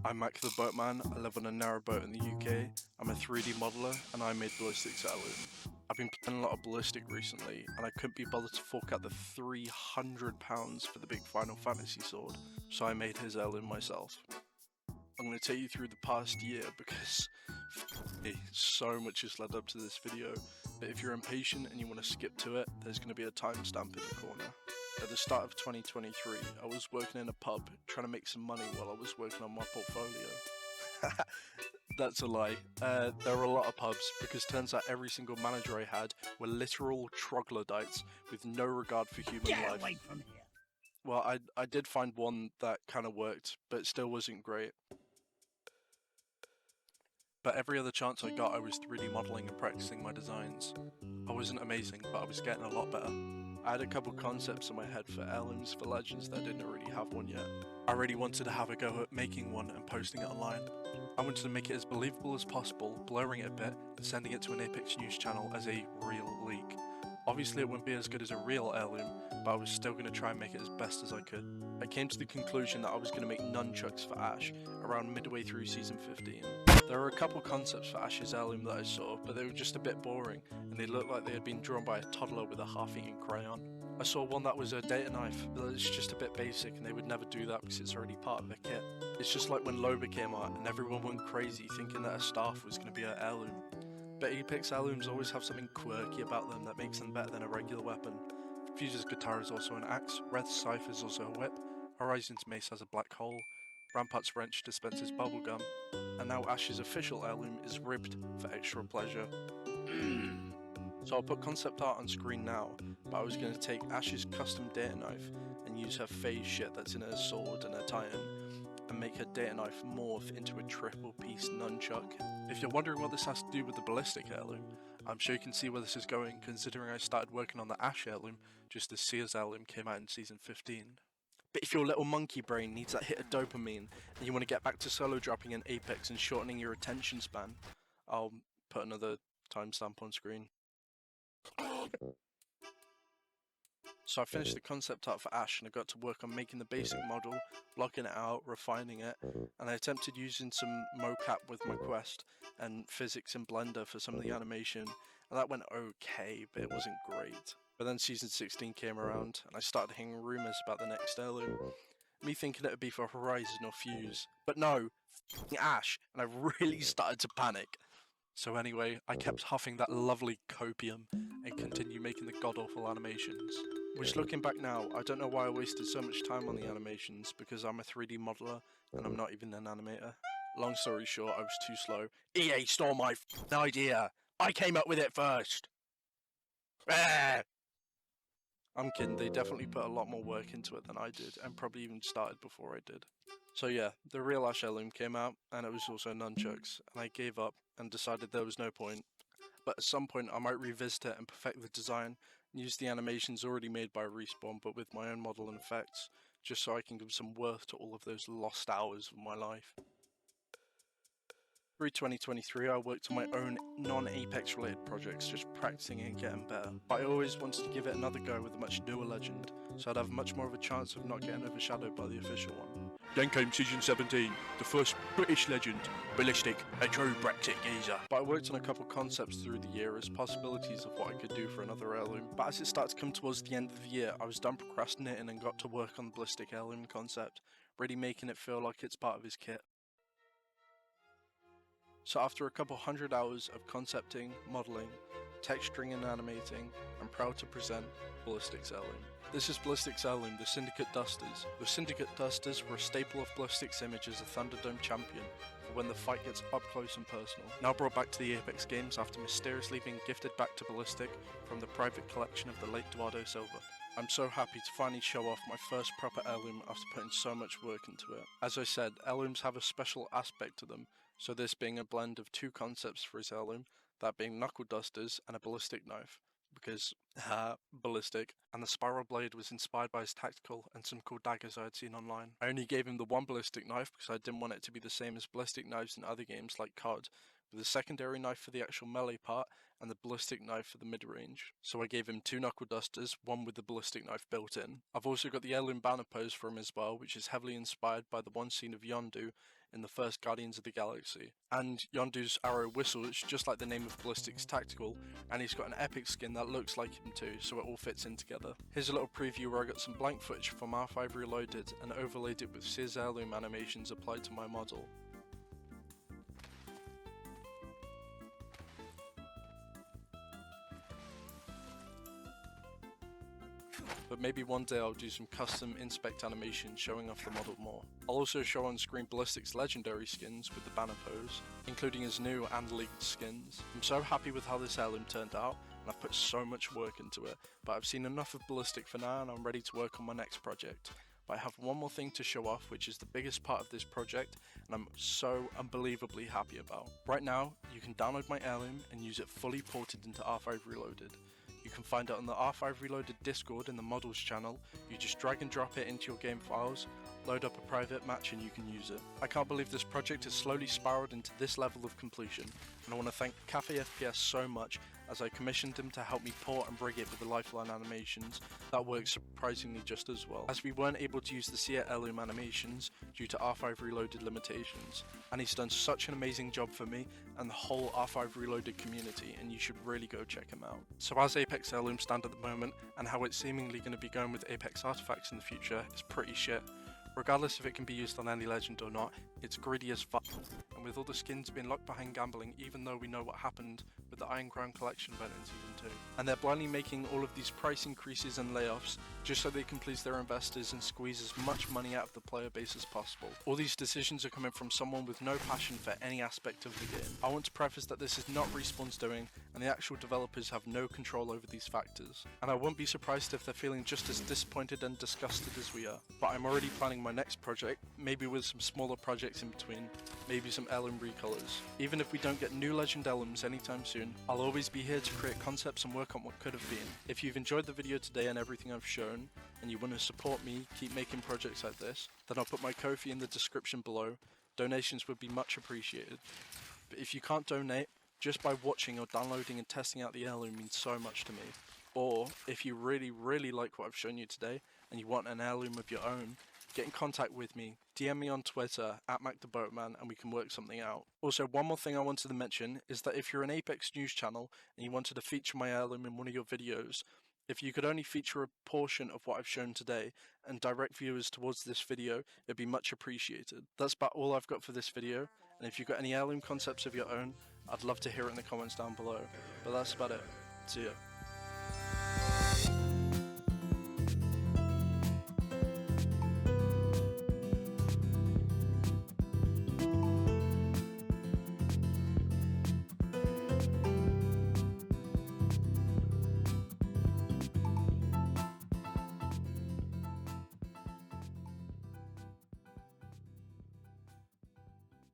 I'm MackTheBoatMan, I live on a narrowboat in the UK, I'm a 3D modeler, and I made Ballistic'S Heirloom. I've been playing a lot of Ballistic recently, and I couldn't be bothered to fork out the £300 for the big Final Fantasy sword, so I made his heirloom myself. I'm going to take you through the past year because so much has led up to this video, but if you're impatient and you want to skip to it, there's going to be a timestamp in the corner. At the start of 2023, I was working in a pub trying to make some money while I was working on my portfolio. That's a lie. There are a lot of pubs because turns out every single manager I had were literal troglodytes with no regard for human life. Get away from here. Well, I did find one that kind of worked, but it still wasn't great. But every other chance I got, I was 3D modeling and practicing my designs. I wasn't amazing, but I was getting a lot better. I had a couple concepts in my head for heirlooms for legends that I didn't really have one yet. I really wanted to have a go at making one and posting it online. I wanted to make it as believable as possible, blurring it a bit, and sending it to an Apex News channel as a real leak. Obviously it wouldn't be as good as a real heirloom, but I was still going to try and make it as best as I could. I came to the conclusion that I was going to make nunchucks for Ash around midway through Season 15. There were a couple concepts for Ash's heirloom that I saw, but they were just a bit boring, and they looked like they had been drawn by a toddler with a half-eaten crayon. I saw one that was a data knife, but it's just a bit basic, and they would never do that because it's already part of their kit. It's just like when Loba came out, and everyone went crazy thinking that a staff was going to be an heirloom. But Apex heirlooms always have something quirky about them that makes them better than a regular weapon. Fuse's guitar is also an axe, Reth's scythe is also a whip, Horizon's mace has a black hole, Rampart's wrench dispenses bubblegum, and now Ash's official heirloom is ribbed for extra pleasure. So I'll put concept art on screen now, but I was going to take Ash's custom data knife and use her phase shit that's in her sword and her titan, and make her data knife morph into a triple piece nunchuck. If you're wondering what this has to do with the ballistic heirloom, I'm sure you can see where this is going considering I started working on the Ash heirloom just as Seer's heirloom came out in Season 15. But if your little monkey brain needs that hit of dopamine and you want to get back to solo dropping in Apex and shortening your attention span, I'll put another timestamp on screen. So I finished the concept art for Ash and I got to work on making the basic model, blocking it out, refining it, and I attempted using some mocap with my Quest and physics in Blender for some of the animation, and that went okay, but it wasn't great. But then Season 16 came around and I started hearing rumours about the next heirloom, me thinking it would be for Horizon or Fuse, but no, Ash, and I really started to panic. So anyway, I kept huffing that lovely copium and continued making the god-awful animations. Which, looking back now, I don't know why I wasted so much time on the animations because I'm a 3D modeler and I'm not even an animator. Long story short, I was too slow. EA stole my idea! I came up with it first! I'm kidding, they definitely put a lot more work into it than I did, and probably even started before I did. So yeah, the real Ash heirloom came out, and it was also nunchucks, and I gave up and decided there was no point. But at some point I might revisit it and perfect the design, and use the animations already made by Respawn but with my own model and effects, just so I can give some worth to all of those lost hours of my life. Through 2023 I worked on my own non-Apex related projects, just practicing and getting better, but I always wanted to give it another go with a much newer legend, so I'd have much more of a chance of not getting overshadowed by the official one. Then came Season 17, the first British legend, Ballistic, a true Brexit geezer. But I worked on a couple concepts through the year as possibilities of what I could do for another heirloom, but as it started to come towards the end of the year, I was done procrastinating and got to work on the Ballistic heirloom concept, really making it feel like it's part of his kit. So after a couple hundred hours of concepting, modelling, texturing and animating, I'm proud to present Ballistic'S Heirloom. This is Ballistic'S Heirloom, the Syndicate Dusters. The Syndicate Dusters were a staple of Ballistic's image as a Thunderdome champion for when the fight gets up close and personal. Now brought back to the Apex games after mysteriously being gifted back to Ballistic from the private collection of the late Eduardo Silva. I'm so happy to finally show off my first proper heirloom after putting so much work into it. As I said, heirlooms have a special aspect to them, so this being a blend of two concepts for his heirloom, that being knuckle dusters and a ballistic knife, because, ballistic, and the spiral blade was inspired by his tactical and some cool daggers I had seen online. I only gave him the one ballistic knife because I didn't want it to be the same as ballistic knives in other games like COD, with a secondary knife for the actual melee part and the ballistic knife for the mid-range. So I gave him two knuckle dusters, one with the ballistic knife built in. I've also got the heirloom banner pose for him as well, which is heavily inspired by the one scene of Yondu in the first Guardians of the Galaxy. And Yondu's arrow whistles just like the name of Ballistic's Tactical, and he's got an epic skin that looks like him too, so it all fits in together. Here's a little preview where I got some blank footage from R5 Reloaded and overlaid it with Sears Heirloom animations applied to my model. But maybe one day I'll do some custom inspect animations showing off the model more. I'll also show on screen Ballistic's legendary skins with the banner pose, including his new and leaked skins. I'm so happy with how this heirloom turned out, and I've put so much work into it, but I've seen enough of Ballistic for now and I'm ready to work on my next project. But I have one more thing to show off, which is the biggest part of this project, and I'm so unbelievably happy about. Right now, you can download my heirloom and use it fully ported into R5 Reloaded. You can find it on the R5 Reloaded Discord in the models channel. You just drag and drop it into your game files, load up a private match and you can use it. I can't believe this project has slowly spiraled into this level of completion, and I want to thank CafeFPS so much, as I commissioned them to help me port and rig it with the lifeline animations that work surprisingly just as well, as we weren't able to use the Sear Heirloom animations due to R5 Reloaded limitations, and he's done such an amazing job for me and the whole R5 Reloaded community, and you should really go check him out. So as Apex Heirloom stand at the moment, and how it's seemingly going to be going with Apex artifacts in the future, is pretty shit. Regardless if it can be used on any legend or not, it's greedy as fuck, and with all the skins being locked behind gambling, even though we know what happened with the Iron Crown collection event in Season 2. And they're blindly making all of these price increases and layoffs just so they can please their investors and squeeze as much money out of the player base as possible. All these decisions are coming from someone with no passion for any aspect of the game. I want to preface that this is not Respawn's doing, and the actual developers have no control over these factors. And I wouldn't be surprised if they're feeling just as disappointed and disgusted as we are. But I'm already planning my next project, maybe with some smaller projects in between, maybe some heirloom recolors. Even if we don't get new legend heirlooms anytime soon, I'll always be here to create concepts and work on what could have been. If you've enjoyed the video today and everything I've shown, and you want to support me keep making projects like this, then I'll put my Ko-fi in the description below. Donations would be much appreciated. But if you can't donate, just by watching or downloading and testing out the heirloom means so much to me. Or, if you really like what I've shown you today, and you want an heirloom of your own, get in contact with me, DM me on Twitter, @MackTheBoatMan, and we can work something out. Also, one more thing I wanted to mention is that if you're an Apex news channel and you wanted to feature my heirloom in one of your videos, if you could only feature a portion of what I've shown today and direct viewers towards this video, it'd be much appreciated. That's about all I've got for this video, and if you've got any heirloom concepts of your own, I'd love to hear it in the comments down below. But that's about it. See ya.